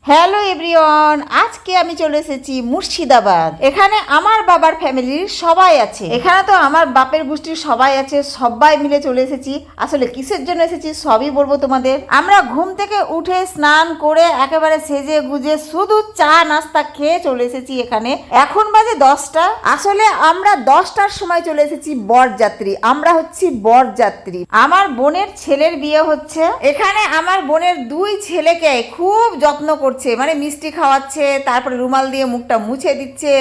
Hello everyone, আজকে আমি চলে এসেছি মুর্শিদাবাদ। এখানে আমার বাবার ফ্যামিলির সবাই আছে। এখানে তো আমার বাপের গোষ্ঠীর সবাই আছে, সবাই মিলে চলে এসেছি। আসলে কিসের জন্য এসেছি সবই বলবো তোমাদের। আমরা ঘুম থেকে উঠে স্নান করে একেবারে সেজে গুজে শুধু চা নাস্তা খেয়ে চলে এসেছি এখানে। এখন বাজে 10টা। আসলে আমরা 10টার সময় চলে এসেছি বরযাত্রী। আমরা হচ্ছি বরযাত্রী। আমার বোনের ছেলের বিয়ে হচ্ছে এখানে। আমার বোনের দুই ছেলেকে খুব যত্ন করছে, মানে মিষ্টি খাওয়াচ্ছে, তারপরে রুমাল দিয়ে মুখটা মুছে দিচ্ছে,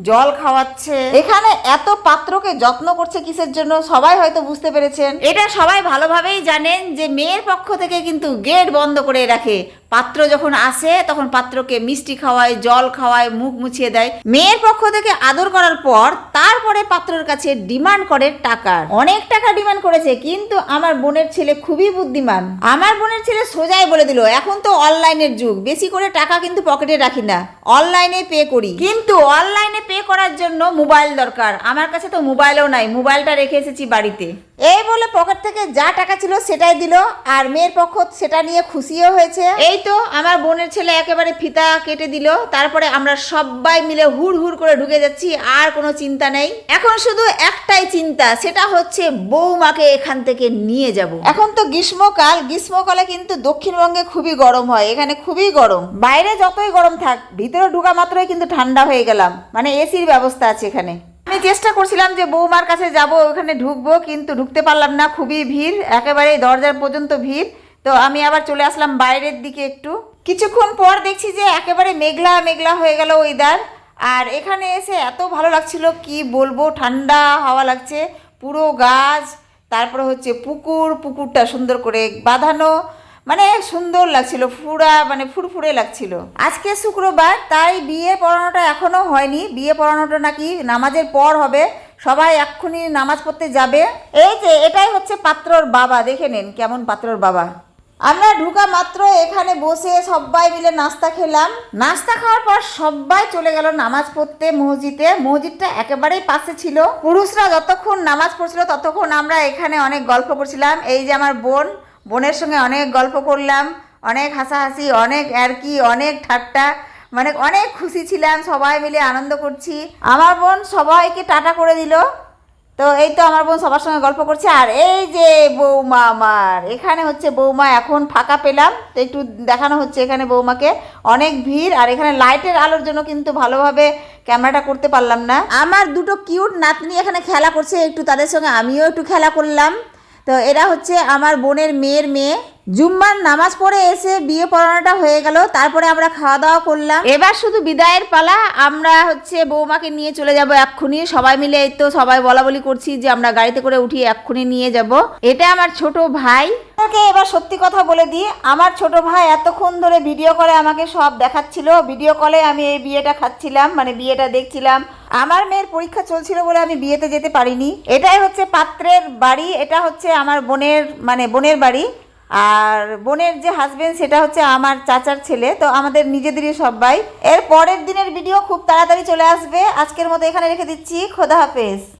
জল খাওয়াচ্ছে। এখানে এত পাত্রকে যত্ন করছে কিসের জন্য সবাই হয়তো বুঝতে পেরেছেন। এটা সবাই ভালোভাবেই জানেন যে মেয়ের পক্ষ থেকে কিন্তু গেট বন্ধ করে রাখে। পাত্র যখন আসে তখন পাত্রকে মিষ্টি খাওয়ায়, জল খাওয়ায়, মুখ মুছিয়ে দেয়। মেয়ের পক্ষ থেকে আদর করার পর তারপরে পাত্রের কাছে ডিমান্ড করে টাকার। অনেক টাকা ডিমান্ড করেছে, কিন্তু আমার বোনের ছেলে খুবই বুদ্ধিমান। আমার বোনের ছেলে সোজাই বলে দিল, এখন তো অনলাইনের যুগ, বেশি করে টাকা কিন্তু পকেটে রাখি না, অনলাইনে পে করি। কিন্তু অনলাইনে পে করার জন্য মোবাইল দরকার। আমার কাছে তো মোবাইলও নাই, মোবাইলটা রেখে এসেছি বাড়িতে। এই বলে পকেট থেকে যা টাকা ছিল সেটাই দিল, আর মেয়ের পক্ষ সেটা নিয়ে খুশিও হয়েছে। এই তো আমার বোনের ছেলে একেবারে ফিতা কেটে দিল। তারপরে আমরা সবাই মিলে হুড় হুড় করে ঢুকে যাচ্ছি, আর কোনো চিন্তা নেই। এখন শুধু একটাই চিন্তা, সেটা হচ্ছে বৌমাকে এখান থেকে নিয়ে যাব। এখন তো গ্রীষ্মকাল, গ্রীষ্মকালে কিন্তু দক্ষিণবঙ্গে খুবই গরম হয়, এখানে খুবই গরম। বাইরে যতই গরম থাক, ভিতরে ঢুকা মাত্রই কিন্তু ঠান্ডা হয়ে গেলাম, মানে এসির ব্যবস্থা আছে এখানে। আমি চেষ্টা করছিলাম যে বৌমার কাছে যাব, ওখানে ঢুকবো, কিন্তু ঢুকতে পারলাম না, খুবই ভিড়, একেবারে দরজার পর্যন্ত ভিড়। তো আমি আবার চলে আসলাম বাইরের দিকে একটু। কিছুক্ষণ পর দেখছি যে একেবারে মেঘলা মেঘলা হয়ে গেল ওয়েদার। আর এখানে এসে এত ভালো লাগছিল কি বলবো, ঠান্ডা হাওয়া লাগছে, পুরো গাছ, তারপরে হচ্ছে পুকুরটা সুন্দর করে বাঁধানো, মানে সুন্দর লাগছিল, মানে ফুরফুরে লাগছিল। আজকে শুক্রবার, তাই বিয়ে পড়ানোটা এখনো হয়নি। বিয়ে পড়ানোটা নাকি নামাজের পর হবে, সবাই এক্ষুনি নামাজ পড়তে যাবে। এই যে এটাই হচ্ছে পাত্রর বাবা, দেখে নেন কেমন পাত্রর বাবা। আমরা ঢুকা মাত্র এখানে বসে সবাই মিলে নাস্তা খেলাম। নাস্তা খাওয়ার পর সবাই চলে গেল নামাজ পড়তে মসজিদে। মসজিদটা একেবারেই পাশে ছিল। পুরুষরা যতক্ষণ নামাজ পড়ছিল ততক্ষণ আমরা এখানে অনেক গল্প করছিলাম। এই যে আমার বোনের সঙ্গে অনেক গল্প করলাম, অনেক হাসাহাসি, অনেক আর কি, অনেক ঠাট্টা, মানে অনেক খুশি ছিলাম, সবাই মিলে আনন্দ করছি। আমার বোন সবাইকে টাটা করে দিল। তো এই তো আমার বোন সবার সঙ্গে গল্প করছে। আর এই যে বৌমা, আমার এখানে হচ্ছে বৌমা। এখন ফাঁকা পেলাম তো একটু দেখানো হচ্ছে এখানে বৌমাকে। অনেক ভিড়, আর এখানে লাইটের আলোর জন্য কিন্তু ভালোভাবে ক্যামেরাটা করতে পারলাম না। আমার দুটো কিউট নাতনি এখানে খেলা করছে, একটু তাদের সঙ্গে আমিও একটু খেলা করলাম। তো এরা হচ্ছে আমার বোনের মেয়ের মেয়ে। জুম্মার নামাজ পড়ে এসে বিয়ে পড়ানোটা হয়ে গেল, তারপরে আমরা খাওয়া দাওয়া করলাম। এবার শুধু বিদায়ের পালা। আমরা হচ্ছে বৌমাকে নিয়ে চলে যাব এক্ষুনি, সবাই মিলে। এই তো সবাই বলা বলি করছি যে আমরা গাড়িতে করে উঠিয়ে এক্ষুনি নিয়ে যাব। এটা আমার ছোট ভাই। আমাকে এবার সত্যি কথা বলে দিই, আমার ছোট ভাই এতক্ষণ ধরে ভিডিও কলে আমাকে সব দেখাচ্ছিল। ভিডিও কলে আমি এই বিয়েটা খাচ্ছিলাম, মানে বিয়েটা দেখছিলাম। আমার মেয়ের পরীক্ষা চলছিল বলে আমি বিয়েতে যেতে পারিনি। এটাই হচ্ছে পাত্রের বাড়ি, এটা হচ্ছে আমার বোনের, মানে বোনের বাড়ি। আর বোনের যে হাজবেন্ড সেটা হচ্ছে আমার চাচার ছেলে। তো আমাদের নিজেদেরই সবাই। এর পরের দিনের ভিডিও খুব তাড়াতাড়ি চলে আসবে। আজকের মতো এখানে রেখে দিচ্ছি। খোদা হাফেজ।